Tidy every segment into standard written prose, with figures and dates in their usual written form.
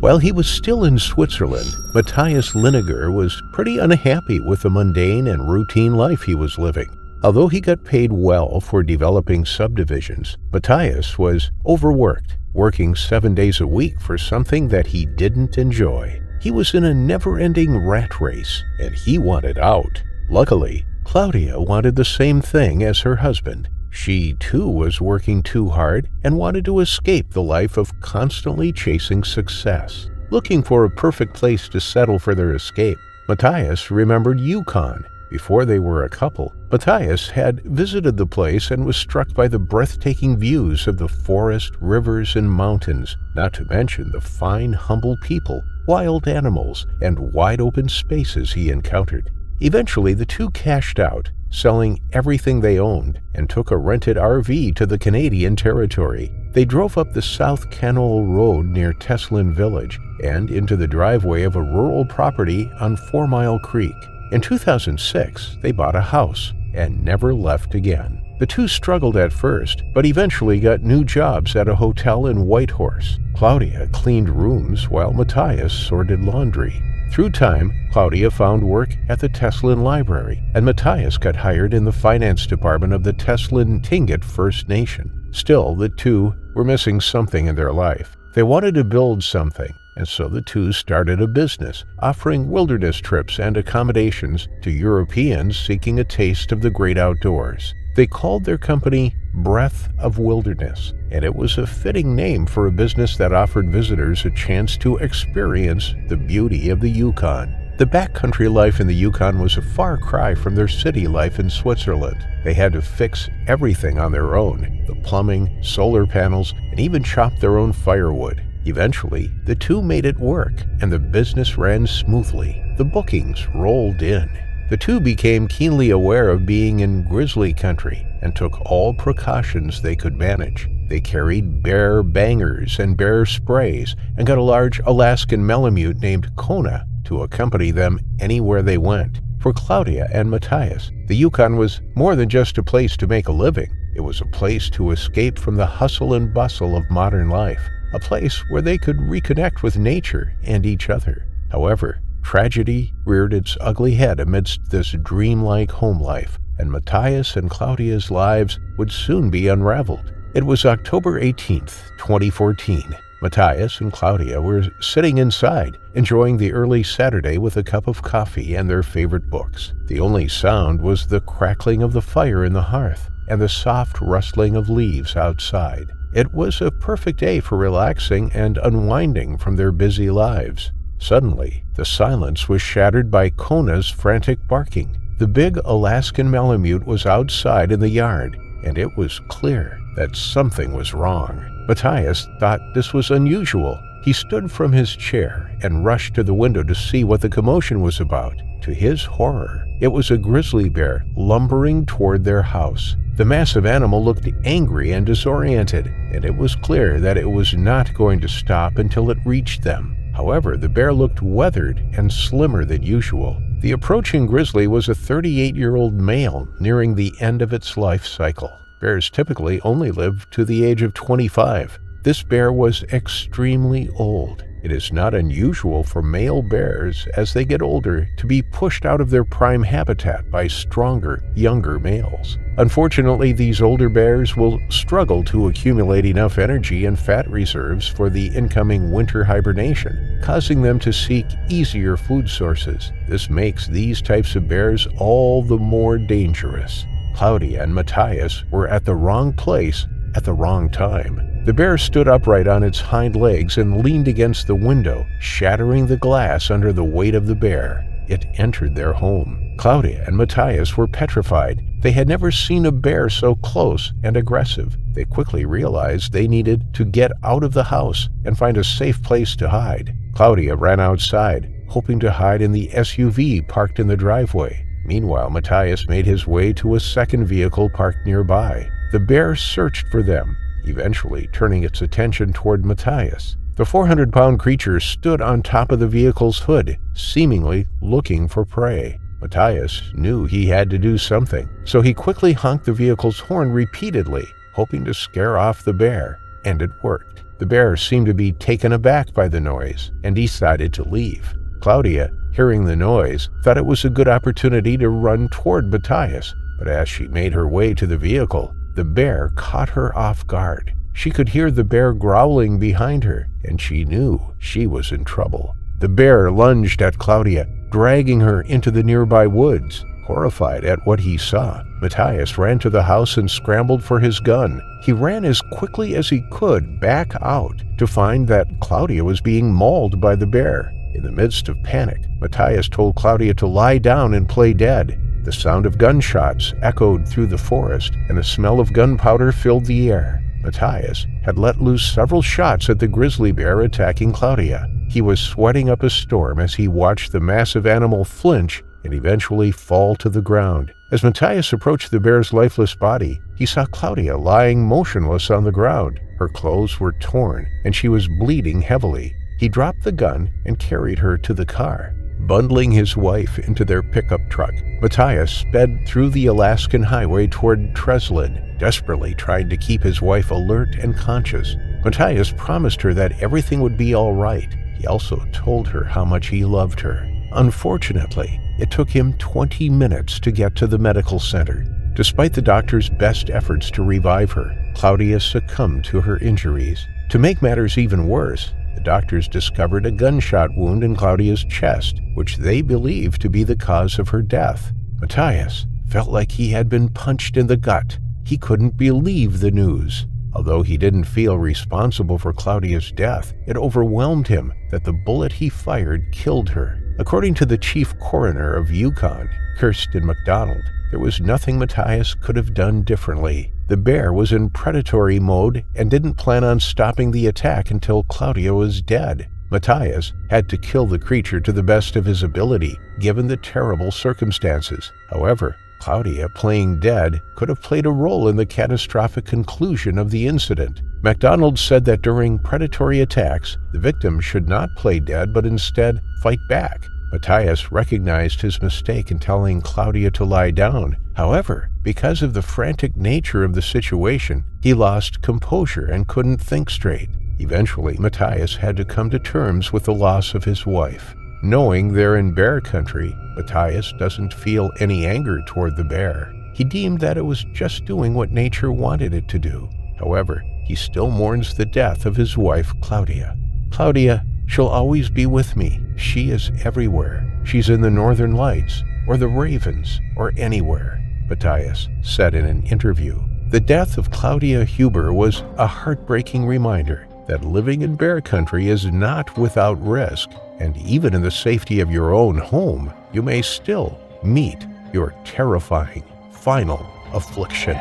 While he was still in Switzerland, Matthias Liniger was pretty unhappy with the mundane and routine life he was living. Although he got paid well for developing subdivisions, Matthias was overworked, working 7 days a week for something that he didn't enjoy. He was in a never-ending rat race, and he wanted out. Luckily, Claudia wanted the same thing as her husband. She, too, was working too hard and wanted to escape the life of constantly chasing success. Looking for a perfect place to settle for their escape, Matthias remembered Yukon. Before they were a couple, Matthias had visited the place and was struck by the breathtaking views of the forest, rivers, and mountains, not to mention the fine, humble people, wild animals, and wide-open spaces he encountered. Eventually, the two cashed out, selling everything they owned, and took a rented RV to the Canadian territory. They drove up the South Canol Road near Teslin Village and into the driveway of a rural property on 4 Mile Creek. In 2006, they bought a house and never left again. The two struggled at first, but eventually got new jobs at a hotel in Whitehorse. Claudia cleaned rooms while Matthias sorted laundry. Through time, Claudia found work at the Teslin Library, and Matthias got hired in the finance department of the Teslin Tlingit First Nation. Still, the two were missing something in their life. They wanted to build something, and so the two started a business, offering wilderness trips and accommodations to Europeans seeking a taste of the great outdoors. They called their company Breath of Wilderness, and it was a fitting name for a business that offered visitors a chance to experience the beauty of the Yukon. The backcountry life in the Yukon was a far cry from their city life in Switzerland. They had to fix everything on their own, the plumbing, solar panels, and even chop their own firewood. Eventually, the two made it work, and the business ran smoothly. The bookings rolled in. The two became keenly aware of being in grizzly country and took all precautions they could manage. They carried bear bangers and bear sprays and got a large Alaskan Malamute named Kona to accompany them anywhere they went. For Claudia and Matthias, the Yukon was more than just a place to make a living. It was a place to escape from the hustle and bustle of modern life, a place where they could reconnect with nature and each other. However, tragedy reared its ugly head amidst this dreamlike home life, and Matthias and Claudia's lives would soon be unraveled. It was October 18th, 2014. Matthias and Claudia were sitting inside, enjoying the early Saturday with a cup of coffee and their favorite books. The only sound was the crackling of the fire in the hearth and the soft rustling of leaves outside. It was a perfect day for relaxing and unwinding from their busy lives. Suddenly, the silence was shattered by Kona's frantic barking. The big Alaskan Malamute was outside in the yard, and it was clear that something was wrong. Matthias thought this was unusual. He stood from his chair and rushed to the window to see what the commotion was about. To his horror, it was a grizzly bear lumbering toward their house. The massive animal looked angry and disoriented, and it was clear that it was not going to stop until it reached them. However, the bear looked weathered and slimmer than usual. The approaching grizzly was a 38-year-old male nearing the end of its life cycle. Bears typically only live to the age of 25. This bear was extremely old. It is not unusual for male bears, as they get older, to be pushed out of their prime habitat by stronger, younger males. Unfortunately, these older bears will struggle to accumulate enough energy and fat reserves for the incoming winter hibernation, causing them to seek easier food sources. This makes these types of bears all the more dangerous. Claudia and Matthias were at the wrong place at the wrong time. The bear stood upright on its hind legs and leaned against the window, shattering the glass under the weight of the bear. It entered their home. Claudia and Matthias were petrified. They had never seen a bear so close and aggressive. They quickly realized they needed to get out of the house and find a safe place to hide. Claudia ran outside, hoping to hide in the SUV parked in the driveway. Meanwhile, Matthias made his way to a second vehicle parked nearby. The bear searched for them, eventually turning its attention toward Matthias. The 400-pound creature stood on top of the vehicle's hood, seemingly looking for prey. Matthias knew he had to do something, so he quickly honked the vehicle's horn repeatedly, hoping to scare off the bear. and it worked. The bear seemed to be taken aback by the noise and decided to leave. Claudia, hearing the noise, thought it was a good opportunity to run toward Matthias, but as she made her way to the vehicle, the bear caught her off guard. She could hear the bear growling behind her, and she knew she was in trouble. The bear lunged at Claudia, dragging her into the nearby woods. Horrified at what he saw, Matthias ran to the house and scrambled for his gun. He ran as quickly as he could back out to find that Claudia was being mauled by the bear. In the midst of panic, Matthias told Claudia to lie down and play dead. The sound of gunshots echoed through the forest, and the smell of gunpowder filled the air. Matthias had let loose several shots at the grizzly bear attacking Claudia. He was sweating up a storm as he watched the massive animal flinch and eventually fall to the ground. As Matthias approached the bear's lifeless body, he saw Claudia lying motionless on the ground. Her clothes were torn, and she was bleeding heavily. He dropped the gun and carried her to the car. Bundling his wife into their pickup truck, Matthias sped through the Alaskan highway toward Treslin, desperately trying to keep his wife alert and conscious. Matthias promised her that everything would be all right. He also told her how much he loved her. Unfortunately, it took him 20 minutes to get to the medical center. Despite the doctor's best efforts to revive her, Claudia succumbed to her injuries. To make matters even worse, the doctors discovered a gunshot wound in Claudia's chest, which they believed to be the cause of her death. Matthias felt like he had been punched in the gut. He couldn't believe the news. Although he didn't feel responsible for Claudia's death, it overwhelmed him that the bullet he fired killed her. According to the chief coroner of Yukon, Kirsten MacDonald, there was nothing Matthias could have done differently. The bear was in predatory mode and didn't plan on stopping the attack until Claudia was dead. Matthias had to kill the creature to the best of his ability, given the terrible circumstances. However, Claudia, playing dead, could have played a role in the catastrophic conclusion of the incident. MacDonald said that during predatory attacks, the victim should not play dead but instead fight back. Matthias recognized his mistake in telling Claudia to lie down. However, because of the frantic nature of the situation, he lost composure and couldn't think straight. Eventually, Matthias had to come to terms with the loss of his wife. Knowing they're in bear country, Matthias doesn't feel any anger toward the bear. He deemed that it was just doing what nature wanted it to do. However, he still mourns the death of his wife, Claudia. Claudia, she'll always be with me. She is everywhere. She's in the Northern Lights, or the Ravens, or anywhere, Matthias said in an interview. The death of Claudia Huber was a heartbreaking reminder that living in bear country is not without risk, and even in the safety of your own home, you may still meet your terrifying final affliction.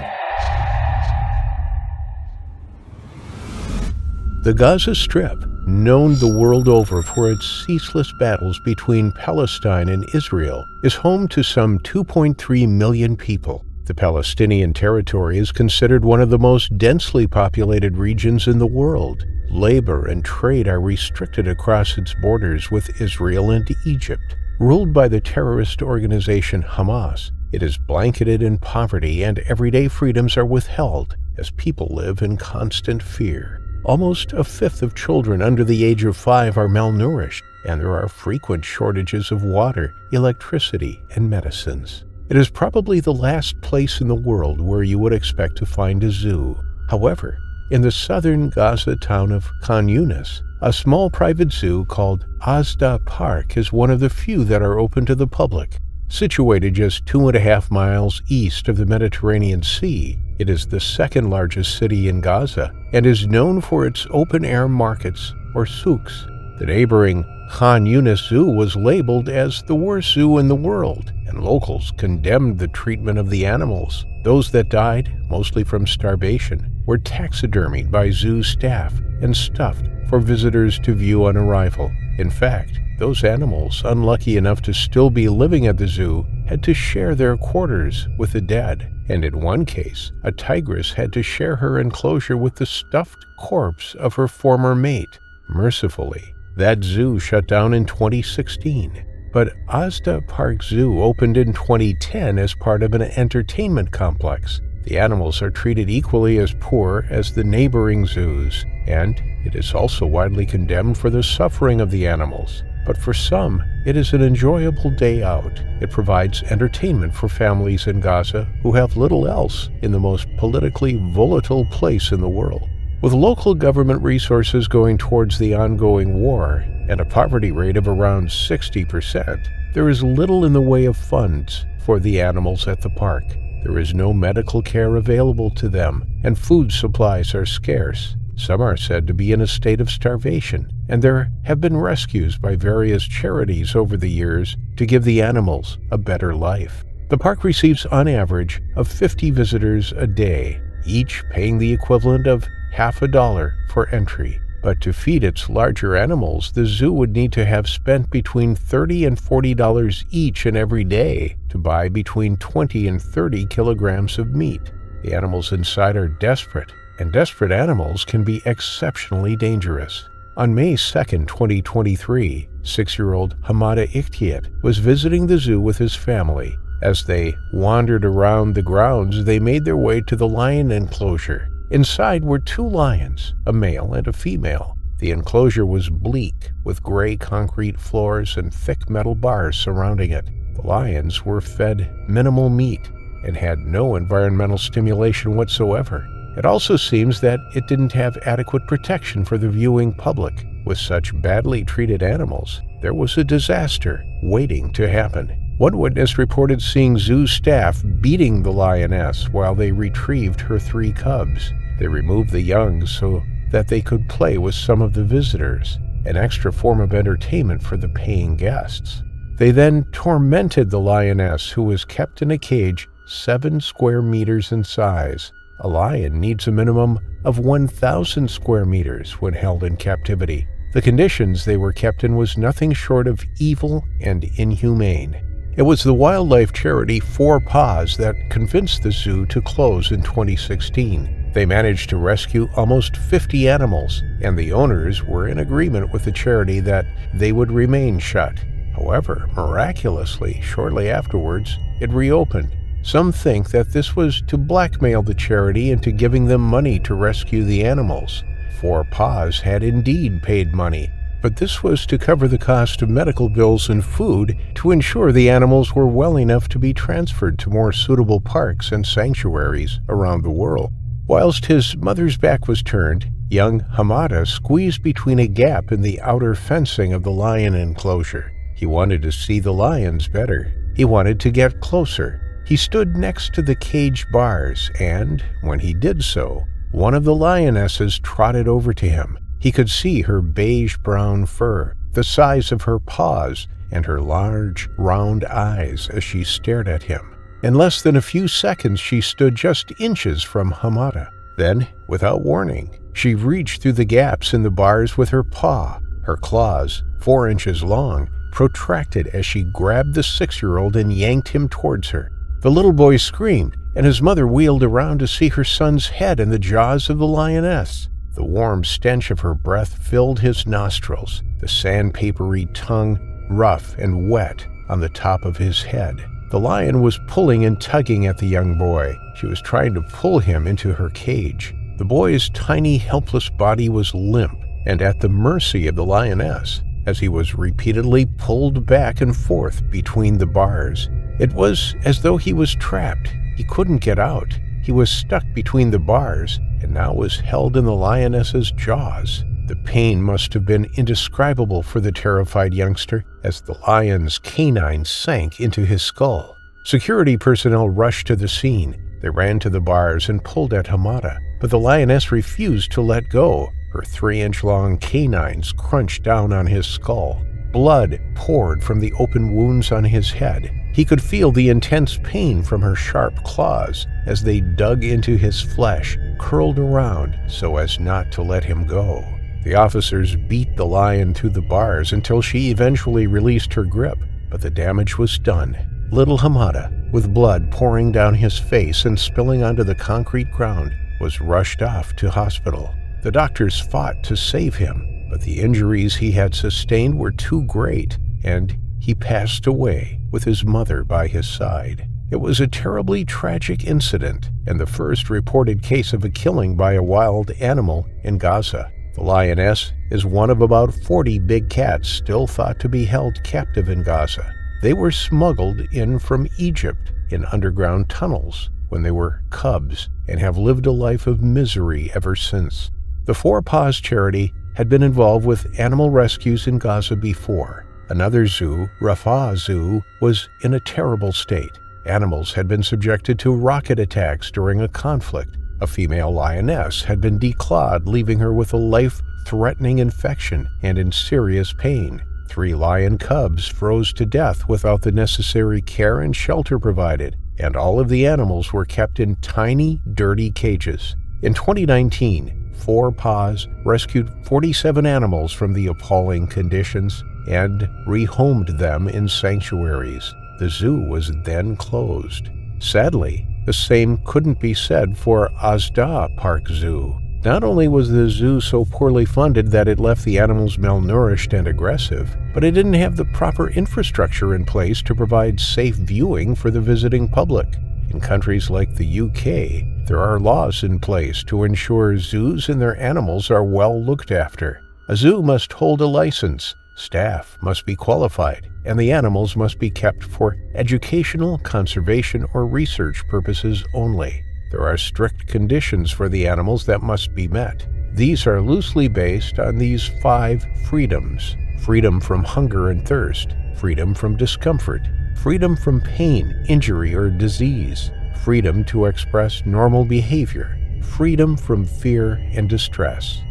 The Gaza Strip, known the world over for its ceaseless battles between Palestine and Israel, is home to some 2.3 million people. The Palestinian territory is considered one of the most densely populated regions in the world. Labor and trade are restricted across its borders with Israel and Egypt. Ruled by the terrorist organization Hamas, it is blanketed in poverty and everyday freedoms are withheld as people live in constant fear. Almost a fifth of children under the age of 5 are malnourished, and there are frequent shortages of water, electricity, and medicines. It is probably the last place in the world where you would expect to find a zoo. However, in the southern Gaza town of Khan Yunis, a small private zoo called Asda Park is one of the few that are open to the public. Situated just 2.5 miles east of the Mediterranean Sea, it is the second largest city in Gaza and is known for its open-air markets, or souks. The neighboring Khan Yunis Zoo was labeled as the worst zoo in the world, and locals condemned the treatment of the animals. Those that died, mostly from starvation, were taxidermied by zoo staff and stuffed for visitors to view on arrival. In fact, those animals, unlucky enough to still be living at the zoo, had to share their quarters with the dead. And in one case, a tigress had to share her enclosure with the stuffed corpse of her former mate. Mercifully, that zoo shut down in 2016. But Asda Park Zoo opened in 2010 as part of an entertainment complex. The animals are treated equally as poor as the neighboring zoos, and it is also widely condemned for the suffering of the animals. But for some, it is an enjoyable day out. It provides entertainment for families in Gaza who have little else in the most politically volatile place in the world. With local government resources going towards the ongoing war and a poverty rate of around 60%, there is little in the way of funds for the animals at the park. There is no medical care available to them, and food supplies are scarce. Some are said to be in a state of starvation, and there have been rescues by various charities over the years to give the animals a better life. The park receives on average of 50 visitors a day, each paying the equivalent of $50 for entry. But to feed its larger animals, the zoo would need to have spent between $30 and $40 each and every day to buy between 20 and 30 kilograms of meat. The animals inside are desperate, and desperate animals can be exceptionally dangerous. On May 2, 2023, 6-year-old Hamada Ikhtiat was visiting the zoo with his family. As they wandered around the grounds, they made their way to the lion enclosure. Inside were 2 lions, a male and a female. The enclosure was bleak, with gray concrete floors and thick metal bars surrounding it. The lions were fed minimal meat and had no environmental stimulation whatsoever. It also seems that it didn't have adequate protection for the viewing public. With such badly treated animals, there was a disaster waiting to happen. One witness reported seeing zoo staff beating the lioness while they retrieved her 3 cubs. They removed the young so that they could play with some of the visitors, an extra form of entertainment for the paying guests. They then tormented the lioness, who was kept in a cage 7 square meters in size. A lion needs a minimum of 1,000 square meters when held in captivity. The conditions they were kept in was nothing short of evil and inhumane. It was the wildlife charity 4 Paws that convinced the zoo to close in 2016. They managed to rescue almost 50 animals, and the owners were in agreement with the charity that they would remain shut. However, miraculously, shortly afterwards, it reopened. Some think that this was to blackmail the charity into giving them money to rescue the animals. 4 Paws had indeed paid money, but this was to cover the cost of medical bills and food to ensure the animals were well enough to be transferred to more suitable parks and sanctuaries around the world. Whilst his mother's back was turned, young Hamada squeezed between a gap in the outer fencing of the lion enclosure. He wanted to see the lions better. He wanted to get closer. He stood next to the cage bars, and when he did so, one of the lionesses trotted over to him. He could see her beige-brown fur, the size of her paws, and her large, round eyes as she stared at him. In less than a few seconds, she stood just inches from Hamada. Then, without warning, she reached through the gaps in the bars with her paw. Her claws, 4 inches long, protracted as she grabbed the 6-year-old and yanked him towards her. The little boy screamed, and his mother wheeled around to see her son's head in the jaws of the lioness. The warm stench of her breath filled his nostrils, the sandpapery tongue rough and wet on the top of his head. The lion was pulling and tugging at the young boy. She was trying to pull him into her cage. The boy's tiny, helpless body was limp and at the mercy of the lioness as he was repeatedly pulled back and forth between the bars. It was as though he was trapped. He couldn't get out. He was stuck between the bars and now was held in the lioness's jaws. The pain must have been indescribable for the terrified youngster as the lion's canine sank into his skull. Security personnel rushed to the scene. They ran to the bars and pulled at Hamada, but the lioness refused to let go. Her 3-inch-long canines crunched down on his skull. Blood poured from the open wounds on his head. He could feel the intense pain from her sharp claws as they dug into his flesh, curled around so as not to let him go. The officers beat the lion through the bars until she eventually released her grip, but the damage was done. Little Hamada, with blood pouring down his face and spilling onto the concrete ground, was rushed off to hospital. The doctors fought to save him, but the injuries he had sustained were too great, and he passed away with his mother by his side. It was a terribly tragic incident and the first reported case of a killing by a wild animal in Gaza. The lioness is one of about 40 big cats still thought to be held captive in Gaza. They were smuggled in from Egypt in underground tunnels when they were cubs and have lived a life of misery ever since. The Four Paws charity had been involved with animal rescues in Gaza before. Another zoo, Rafah Zoo, was in a terrible state. Animals had been subjected to rocket attacks during a conflict. A female lioness had been declawed, leaving her with a life-threatening infection and in serious pain. 3 lion cubs froze to death without the necessary care and shelter provided, and all of the animals were kept in tiny, dirty cages. In 2019, Four Paws rescued 47 animals from the appalling conditions and rehomed them in sanctuaries. The zoo was then closed. Sadly, the same couldn't be said for Asda Park Zoo. Not only was the zoo so poorly funded that it left the animals malnourished and aggressive, but it didn't have the proper infrastructure in place to provide safe viewing for the visiting public. In countries like the UK, there are laws in place to ensure zoos and their animals are well looked after. A zoo must hold a license, staff must be qualified, and the animals must be kept for educational, conservation, or research purposes only. There are strict conditions for the animals that must be met. These are loosely based on these 5 freedoms: freedom from hunger and thirst, freedom from discomfort, freedom from pain, injury, or disease, freedom to express normal behavior, freedom from fear and distress.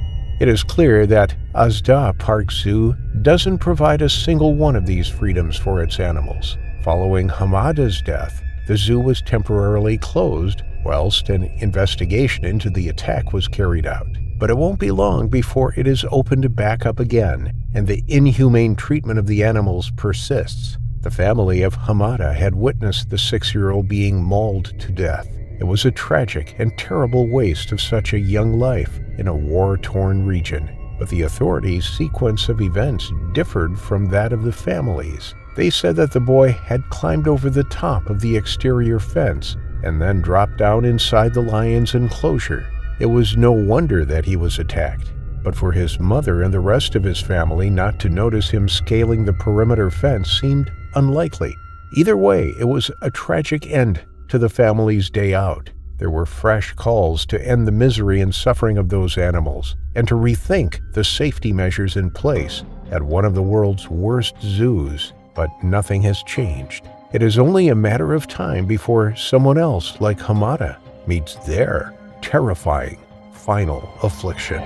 It is clear that Asda Park Zoo doesn't provide a single one of these freedoms for its animals. Following Hamada's death, the zoo was temporarily closed whilst an investigation into the attack was carried out. But it won't be long before it is opened back up again, and the inhumane treatment of the animals persists. The family of Hamada had witnessed the 6-year-old being mauled to death. It was a tragic and terrible waste of such a young life in a war-torn region. But the authorities' sequence of events differed from that of the families. They said that the boy had climbed over the top of the exterior fence and then dropped down inside the lion's enclosure. It was no wonder that he was attacked. But for his mother and the rest of his family not to notice him scaling the perimeter fence seemed unlikely. Either way, it was a tragic end to the family's day out. There were fresh calls to end the misery and suffering of those animals and to rethink the safety measures in place at one of the world's worst zoos. But nothing has changed. It is only a matter of time before someone else like Hamada meets their terrifying final affliction.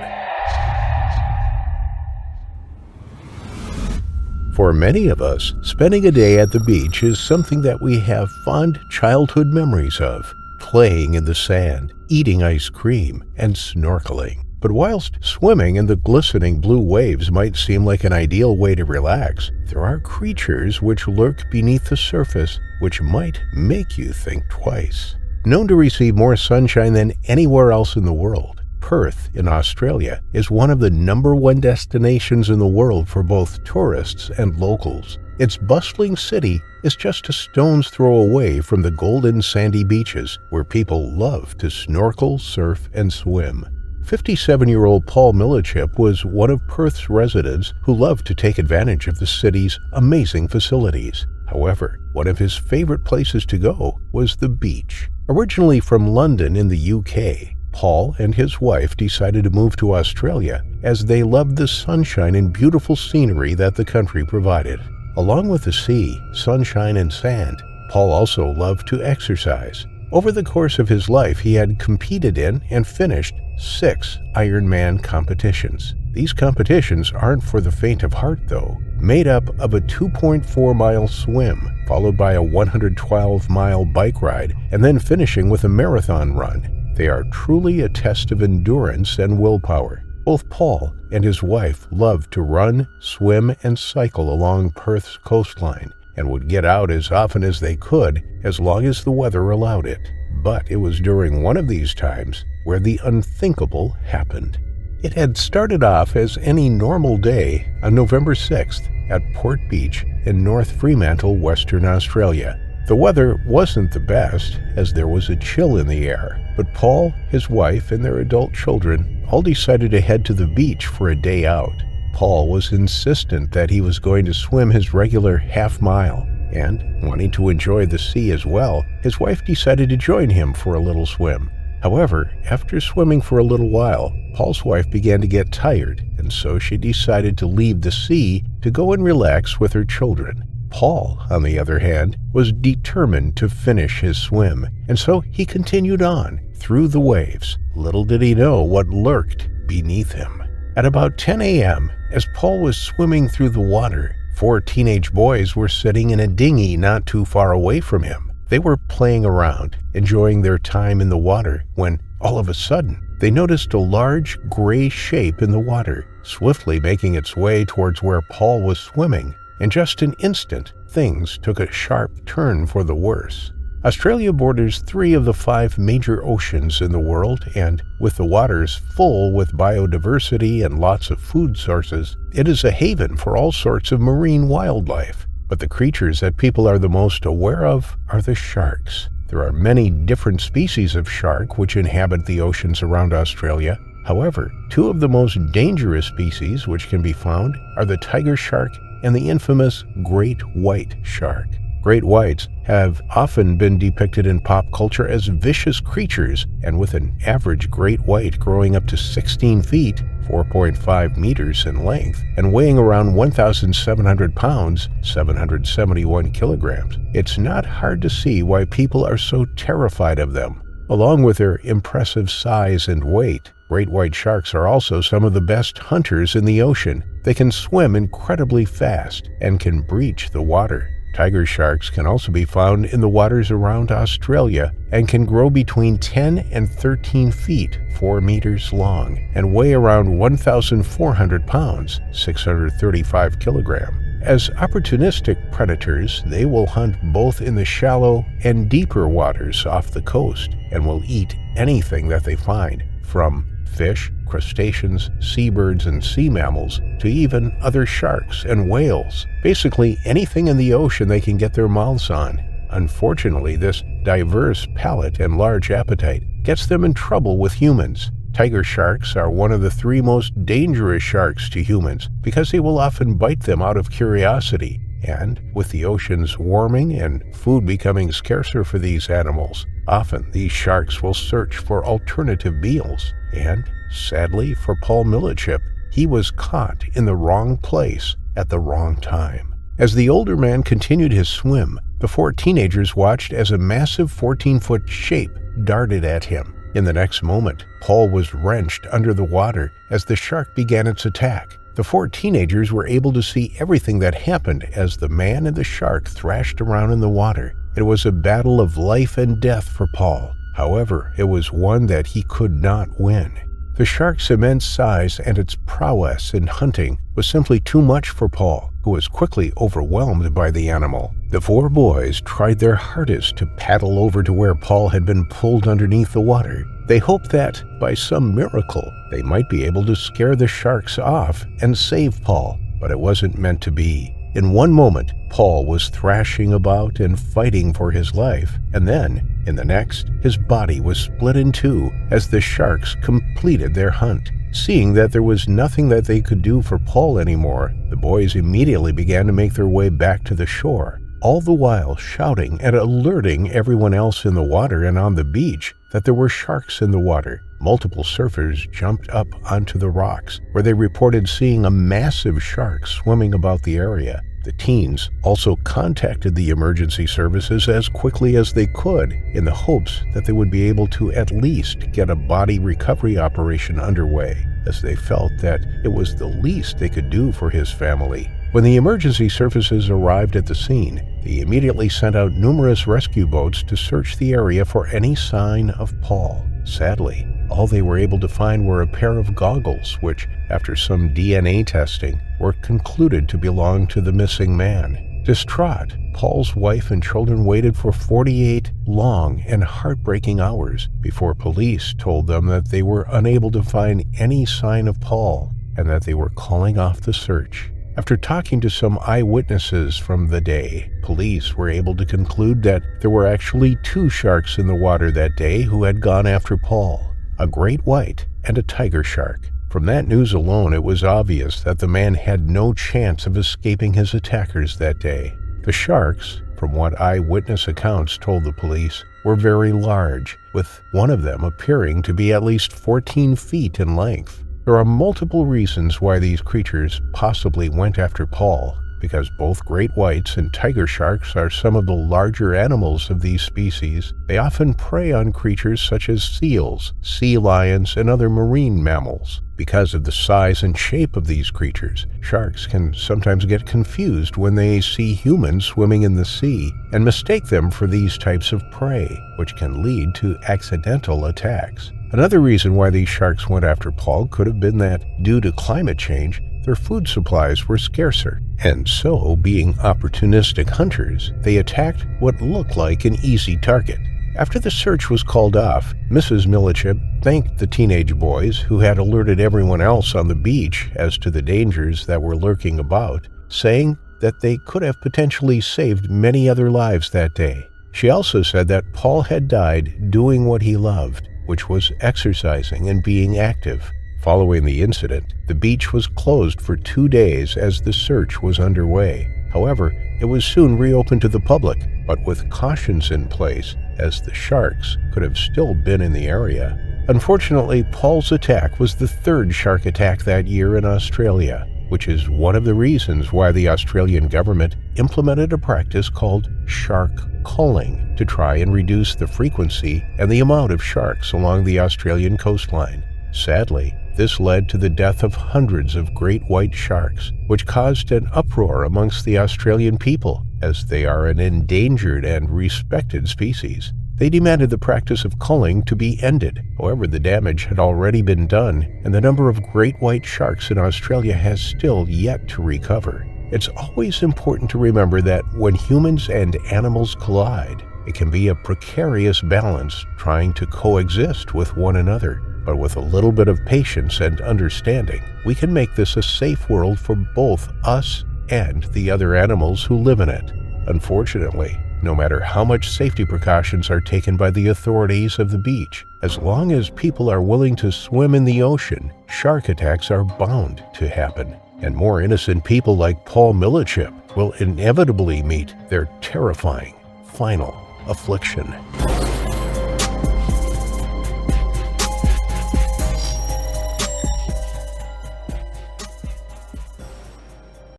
For many of us, spending a day at the beach is something that we have fond childhood memories of, playing in the sand, eating ice cream, and snorkeling. But whilst swimming in the glistening blue waves might seem like an ideal way to relax, there are creatures which lurk beneath the surface which might make you think twice. Known to receive more sunshine than anywhere else in the world, Perth in Australia is one of the #1 destinations in the world for both tourists and locals. Its bustling city is just a stone's throw away from the golden sandy beaches where people love to snorkel, surf, and swim. 57-year-old Paul Millichip was one of Perth's residents who loved to take advantage of the city's amazing facilities. However, one of his favorite places to go was the beach. Originally from London in the UK, Paul and his wife decided to move to Australia as they loved the sunshine and beautiful scenery that the country provided. Along with the sea, sunshine, and sand, Paul also loved to exercise. Over the course of his life, he had competed in and finished 6 Ironman competitions. These competitions aren't for the faint of heart, though. Made up of a 2.4-mile swim, followed by a 112-mile bike ride, and then finishing with a marathon run. They are truly a test of endurance and willpower. Both Paul and his wife loved to run, swim, and cycle along Perth's coastline, and would get out as often as they could, as long as the weather allowed it. But it was during one of these times where the unthinkable happened. It had started off as any normal day on November 6th at Port Beach in North Fremantle, Western Australia. The weather wasn't the best, as there was a chill in the air, but Paul, his wife, and their adult children all decided to head to the beach for a day out. Paul was insistent that he was going to swim his regular half-mile, and, wanting to enjoy the sea as well, his wife decided to join him for a little swim. However, after swimming for a little while, Paul's wife began to get tired, and so she decided to leave the sea to go and relax with her children. Paul, on the other hand, was determined to finish his swim, and so he continued on through the waves. Little did he know what lurked beneath him. At about 10 a.m., as Paul was swimming through the water, 4 teenage boys were sitting in a dinghy not too far away from him. They were playing around, enjoying their time in the water, when, all of a sudden, they noticed a large gray shape in the water, swiftly making its way towards where Paul was swimming. In just an instant, things took a sharp turn for the worse. Australia borders 3 of the 5 major oceans in the world, and with the waters full with biodiversity and lots of food sources, it is a haven for all sorts of marine wildlife. But the creatures that people are the most aware of are the sharks. There are many different species of shark which inhabit the oceans around Australia. However, 2 of the most dangerous species which can be found are the tiger shark and the infamous great white shark. Great whites have often been depicted in pop culture as vicious creatures, and with an average great white growing up to 16 feet, 4.5 meters in length, and weighing around 1,700 pounds, 771 kilograms, it's not hard to see why people are so terrified of them. Along with their impressive size and weight, great white sharks are also some of the best hunters in the ocean. They can swim incredibly fast and can breach the water. Tiger sharks can also be found in the waters around Australia and can grow between 10 and 13 feet, 4 meters long, and weigh around 1,400 pounds, 635 kilograms. As opportunistic predators, they will hunt both in the shallow and deeper waters off the coast and will eat anything that they find, from fish, crustaceans, seabirds, and sea mammals, to even other sharks and whales. Basically anything in the ocean they can get their mouths on. Unfortunately, this diverse palate and large appetite gets them in trouble with humans. Tiger sharks are one of the 3 most dangerous sharks to humans because they will often bite them out of curiosity. And with the oceans warming and food becoming scarcer for these animals, often these sharks will search for alternative meals. And, sadly for Paul Millichip, he was caught in the wrong place at the wrong time. As the older man continued his swim, the 4 teenagers watched as a massive 14-foot shape darted at him. In the next moment, Paul was wrenched under the water as the shark began its attack. The 4 teenagers were able to see everything that happened as the man and the shark thrashed around in the water. It was a battle of life and death for Paul. However, it was one that he could not win. The shark's immense size and its prowess in hunting was simply too much for Paul, who was quickly overwhelmed by the animal. The 4 boys tried their hardest to paddle over to where Paul had been pulled underneath the water. They hoped that, by some miracle, they might be able to scare the sharks off and save Paul, but it wasn't meant to be. In one moment, Paul was thrashing about and fighting for his life, and then, in the next, his body was split in 2 as the sharks completed their hunt. Seeing that there was nothing that they could do for Paul anymore, the boys immediately began to make their way back to the shore, all the while shouting and alerting everyone else in the water and on the beach that there were sharks in the water. Multiple surfers jumped up onto the rocks, where they reported seeing a massive shark swimming about the area. The teens also contacted the emergency services as quickly as they could in the hopes that they would be able to at least get a body recovery operation underway, as they felt that it was the least they could do for his family. When the emergency services arrived at the scene, they immediately sent out numerous rescue boats to search the area for any sign of Paul. Sadly, all they were able to find were a pair of goggles, which, after some DNA testing, were concluded to belong to the missing man. Distraught, Paul's wife and children waited for 48 long and heartbreaking hours before police told them that they were unable to find any sign of Paul and that they were calling off the search. After talking to some eyewitnesses from the day, police were able to conclude that there were actually 2 sharks in the water that day who had gone after Paul, a great white and a tiger shark. From that news alone, it was obvious that the man had no chance of escaping his attackers that day. The sharks, from what eyewitness accounts told the police, were very large, with one of them appearing to be at least 14 feet in length. There are multiple reasons why these creatures possibly went after Paul, because both great whites and tiger sharks are some of the larger animals of these species. They often prey on creatures such as seals, sea lions, and other marine mammals. Because of the size and shape of these creatures, sharks can sometimes get confused when they see humans swimming in the sea and mistake them for these types of prey, which can lead to accidental attacks. Another reason why these sharks went after Paul could have been that, due to climate change, their food supplies were scarcer, and so, being opportunistic hunters, they attacked what looked like an easy target. After the search was called off, Mrs. Millichip thanked the teenage boys who had alerted everyone else on the beach as to the dangers that were lurking about, saying that they could have potentially saved many other lives that day. She also said that Paul had died doing what he loved, which was exercising and being active. Following the incident, the beach was closed for 2 days as the search was underway. However, it was soon reopened to the public, but with cautions in place, as the sharks could have still been in the area. Unfortunately, Paul's attack was the 3rd shark attack that year in Australia, which is one of the reasons why the Australian government implemented a practice called shark culling to try and reduce the frequency and the amount of sharks along the Australian coastline. Sadly, this led to the death of hundreds of great white sharks, which caused an uproar amongst the Australian people, as they are an endangered and respected species. They demanded the practice of culling to be ended. However, the damage had already been done, and the number of great white sharks in Australia has still yet to recover. It's always important to remember that when humans and animals collide, it can be a precarious balance trying to coexist with one another. But with a little bit of patience and understanding, we can make this a safe world for both us and the other animals who live in it. Unfortunately, no matter how much safety precautions are taken by the authorities of the beach, as long as people are willing to swim in the ocean, shark attacks are bound to happen. And more innocent people like Paul Millichip will inevitably meet their terrifying final affliction.